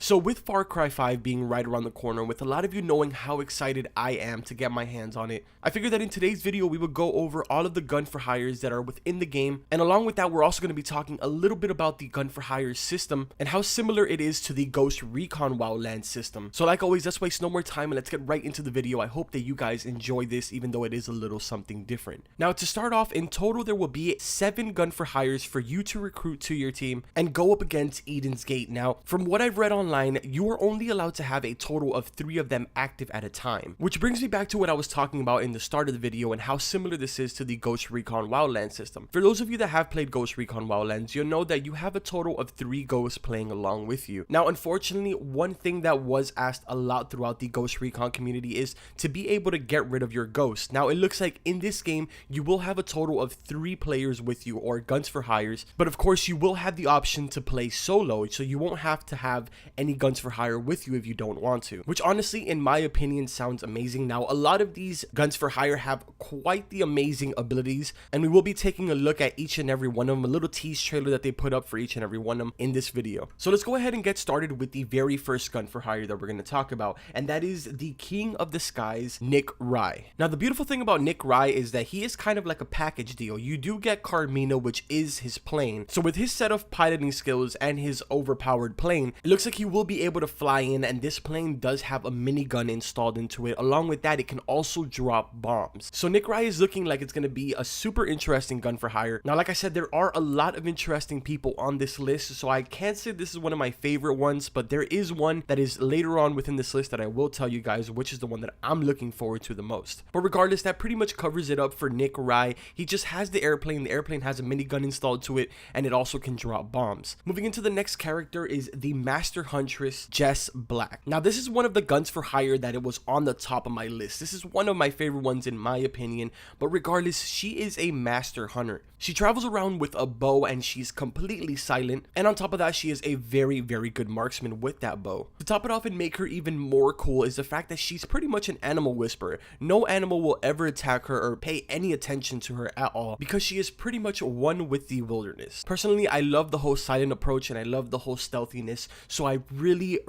So with Far Cry 5 being right around the corner, with a lot of you knowing how excited I am to get my hands on it, I figured that in today's video we would go over all of the gun for hires that are within the game, and along with that we're also going to be talking a little bit about the gun for hire system and how similar it is to the Ghost Recon Wildlands system. So like always, let's waste no more time and let's get right into the video. I hope that you guys enjoy this, even though it is a little something different. Now to start off, in total there will be 7 gun for hires for you to recruit to your team and go up against Eden's Gate. Now from what I've read online, you are only allowed to have a total of 3 of them active at a time, which brings me back to what I was talking about in the start of the video and how similar this is to the Ghost Recon Wildlands system. For those of you that have played Ghost Recon Wildlands, you'll know that you have a total of 3 ghosts playing along with you. Now unfortunately, one thing that was asked a lot throughout the Ghost Recon community is to be able to get rid of your ghost. Now it looks like in this game you will have a total of 3 players with you, or guns for hires, but of course you will have the option to play solo, so you won't have to have any guns for hire with you if you don't want to, which honestly in my opinion sounds amazing. Now a lot of these guns for hire have quite the amazing abilities, and we will be taking a look at each and every one of them, a little tease trailer that they put up for each and every one of them in this video. So let's go ahead and get started with the very first gun for hire that we're going to talk about, and that is the King of the Skies, Nick Rye. Now the beautiful thing about Nick Rye is that he is kind of like a package deal. You do get Carmina, which is his plane, so with his set of piloting skills and his overpowered plane, it looks like he will be able to fly in, and this plane does have a minigun installed into it. Along with that, it can also drop bombs. So Nick Rye is looking like it's going to be a super interesting gun for hire. Now like I said, there are a lot of interesting people on this list, so I can't say this is one of my favorite ones, but there is one that is later on within this list that I will tell you guys which is the one that I'm looking forward to the most. But regardless, that pretty much covers it up for Nick Rye. He just has the airplane has a minigun installed to it, and it also can drop bombs. Moving into the next character is the Master Huntress, Jess Black. Now this is one of the guns for hire that it was on the top of my list. This is one of my favorite ones in my opinion, but regardless, she is a master hunter. She travels around with a bow and she's completely silent, and on top of that she is a very good marksman with that bow. To top it off and make her even more cool is the fact that she's pretty much an animal whisperer. No animal will ever attack her or pay any attention to her at all, because she is pretty much one with the wilderness. Personally, I love the whole silent approach and I love the whole stealthiness, so I really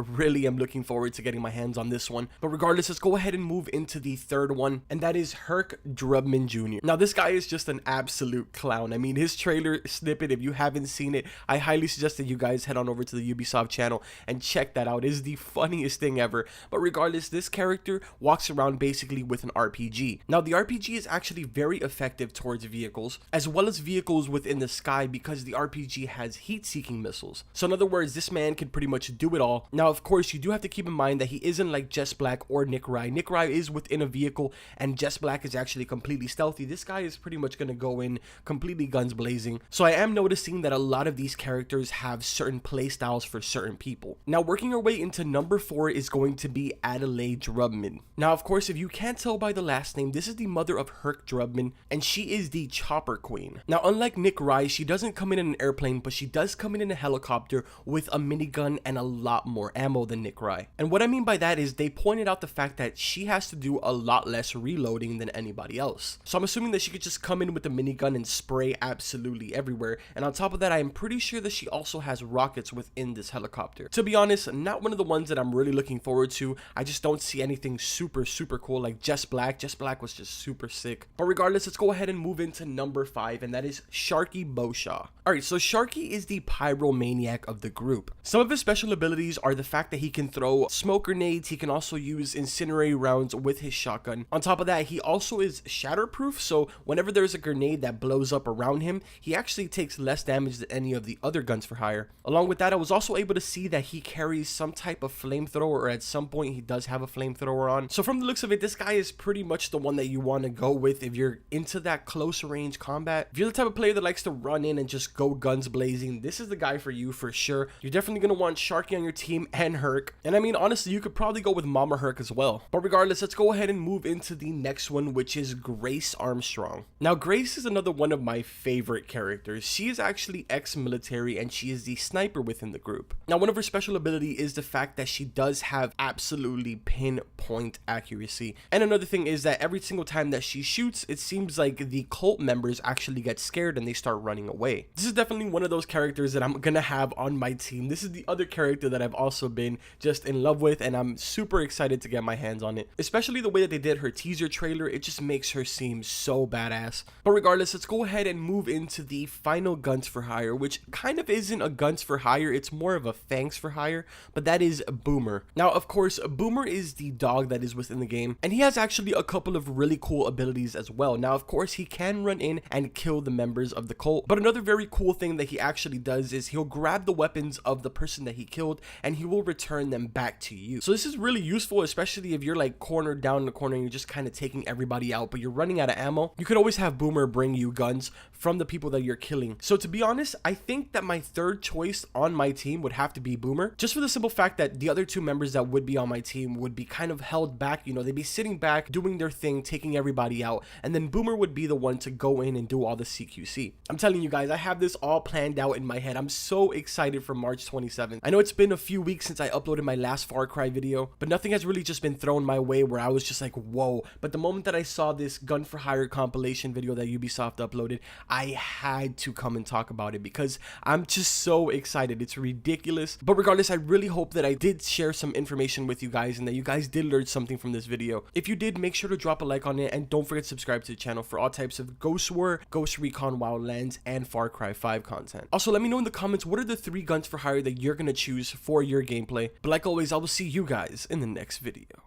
am looking forward to getting my hands on this one. But regardless, let's go ahead and move into the third one, and that is Herc Drummond Jr. Now this guy is just an absolute clown. I mean, his trailer snippet, if you haven't seen it, I highly suggest that you guys head on over to the Ubisoft channel and check that out. It is the funniest thing ever. But regardless, this character walks around basically with an RPG. Now the RPG is actually very effective towards vehicles, as well as vehicles within the sky, because the RPG has heat-seeking missiles. So in other words, this man can pretty much do it all. Now of course, you do have to keep in mind that he isn't like Jess Black or Nick Rye. Nick Rye is within a vehicle and Jess Black is actually completely stealthy. This guy is pretty much going to go in completely guns blazing. So I am noticing that a lot of these characters have certain play styles for certain people. Now working our way into number 4 is going to be Adelaide Drummond. Now of course, if you can't tell by the last name, this is the mother of Herc Drummond, and she is the chopper queen. Now unlike Nick Rye, she doesn't come in an airplane, but she does come in a helicopter with a minigun and a lot more ammo than Nick Rye. And what I mean by that is they pointed out the fact that she has to do a lot less reloading than anybody else. So I'm assuming that she could just come in with a minigun and spray absolutely everywhere, and on top of that I am pretty sure that she also has rockets within this helicopter. To be honest, not one of the ones that I'm really looking forward to. I just don't see anything super cool like Jess Black. Jess Black was just super sick. But regardless, let's go ahead and move into number 5, and that is Sharkey Bozhe. Alright, so Sharkey is the pyromaniac of the group. Some of his special abilities are the fact that he can throw smoke grenades. He can also use incendiary rounds with his shotgun. On top of that, he also is shatterproof, so whenever there's a grenade that blows up around him, he actually takes less damage than any of the other guns for hire. Along with that, I was also able to see that he carries some type of flamethrower, or at some point he does have a flamethrower on. So from the looks of it, this guy is pretty much the one that you want to go with if you're into that close range combat. If you're the type of player that likes to run in and just go guns blazing, this is the guy for you for sure. You're definitely going to want Sharkey on your team and Herc. And I mean, honestly, you could probably go with Mama Herc as well. But regardless, let's go ahead and move into the next one, which is Grace Armstrong. Now, Grace is another one of my favorite characters. She is actually ex-military and she is the sniper within the group. Now, one of her special ability is the fact that she does have absolutely pinpoint accuracy. And another thing is that every single time that she shoots, it seems like the cult members actually get scared and they start running away. This is definitely one of those characters that I'm gonna have on my team. This is the other character character that I've also been just in love with, and I'm super excited to get my hands on it. Especially the way that they did her teaser trailer, it just makes her seem so badass. But regardless, let's go ahead and move into the final guns for hire, which kind of isn't a guns for hire, it's more of a thanks for hire, but that is Boomer. Now, of course, Boomer is the dog that is within the game, and he has actually a couple of really cool abilities as well. Now, of course, he can run in and kill the members of the cult, but another very cool thing that he actually does is he'll grab the weapons of the person that he killed and he will return them back to you. So this is really useful, especially if you're like cornered down in the corner and you're just kind of taking everybody out, but you're running out of ammo. You could always have Boomer bring you guns from the people that you're killing. So to be honest, I think that my third choice on my team would have to be Boomer, just for the simple fact that the other two members that would be on my team would be kind of held back. You know, they'd be sitting back doing their thing, taking everybody out, and then Boomer would be the one to go in and do all the CQC. I'm telling you guys, I have this all planned out in my head. I'm so excited for March 27th. I know it's been a few weeks since I uploaded my last Far Cry video, but nothing has really just been thrown my way where I was just like, whoa. But the moment that I saw this gun for hire compilation video that Ubisoft uploaded, I had to come and talk about it because I'm just so excited. It's ridiculous. But regardless, I really hope that I did share some information with you guys and that you guys did learn something from this video. If you did, make sure to drop a like on it and don't forget to subscribe to the channel for all types of Ghost War, Ghost Recon Wildlands, and Far Cry 5 content. Also, let me know in the comments what are the 3 guns for hire that you're gonna choose for your gameplay. But like always, I will see you guys in the next video.